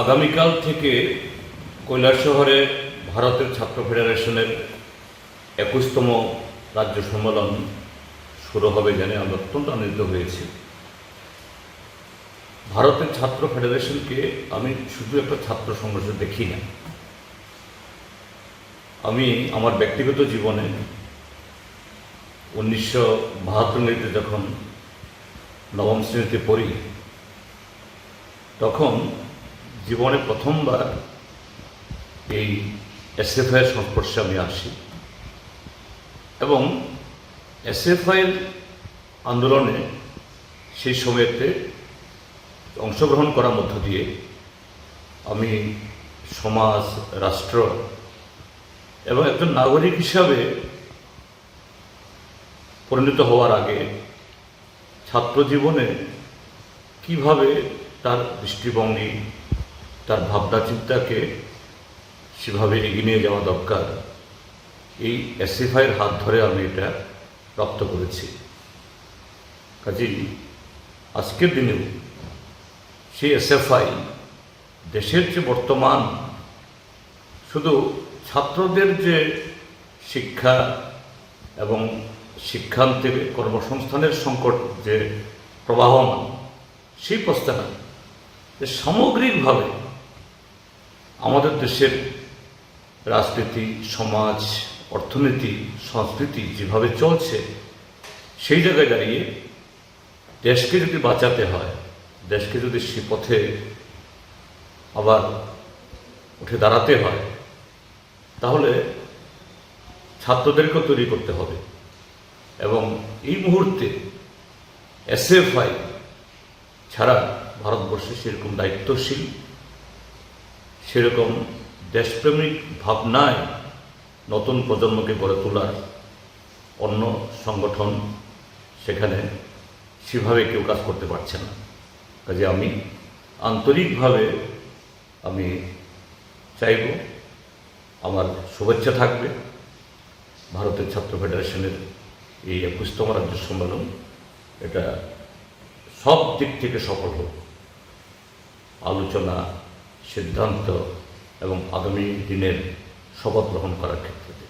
আগামীকাল থেকে কৈলাসহরে ভারতের ছাত্র ফেডারেশনের 21তম রাজ্য সম্মেলন শুরু হবে জেনে আমি অত্যন্ত আনন্দিত হয়েছি। ভারতের ছাত্র ফেডারেশনকে আমি শুধু একটা ছাত্র সংগঠন দেখি না। আমি আমার ব্যক্তিগত জীবনে 1972 যখন নবম শ্রেণীতে পড়ি, তখন জীবনে প্রথমবার এই এসএফআইয়ের সংস্পর্শে আমি আসি এবং এসএফআইয়ের আন্দোলনে সেই সময়তে অংশগ্রহণ করার মধ্য দিয়ে আমি সমাজ, রাষ্ট্র এবং একজন নাগরিক হিসাবে পরিণত হওয়ার আগে ছাত্র জীবনে কিভাবে তার দৃষ্টিভঙ্গি, তার ভাবনা চিন্তাকে সেভাবে এগিয়ে নিয়ে যাওয়া দরকার, এই এসএফআইয়ের হাত ধরে আমি এটা প্রাপ্ত করেছি। কাজেই আজকের দিনেও সেই এসএফআই দেশের যে বর্তমান শুধু ছাত্রদের যে শিক্ষা এবং শিক্ষান্তের কর্মসংস্থানের সংকট যে প্রবাহমান, সেই প্রস্তাব যে সামগ্রিকভাবে আমাদের দেশের রাজনীতি, সমাজ, অর্থনীতি, সংস্কৃতি যেভাবে চলছে, সেই জায়গায় দাঁড়িয়ে দেশকে যদি বাঁচাতে হয়, দেশকে যদি সে পথে আবার উঠে দাঁড়াতে হয়, তাহলে ছাত্রদেরকেও তৈরি করতে হবে। এবং এই মুহূর্তে এসএফআই ছাড়া ভারতবর্ষে সেরকম দায়িত্বশীল, সেরকম দেশপ্রেমিক ভাবনায় নতুন প্রজন্মকে গড়ে তোলার অন্য সংগঠন সেখানে সেভাবে কেউ কাজ করতে পারছে না। কাজে আমি আন্তরিকভাবে আমি চাইব, আমার শুভেচ্ছা থাকবে ভারতের ছাত্র ফেডারেশনের এই 21তম রাজ্য সম্মেলন এটা সব দিক থেকে সফল হোক, আলোচনা, সিদ্ধান্ত এবং আগামী দিনের শপথ গ্রহণ করার ক্ষেত্রে।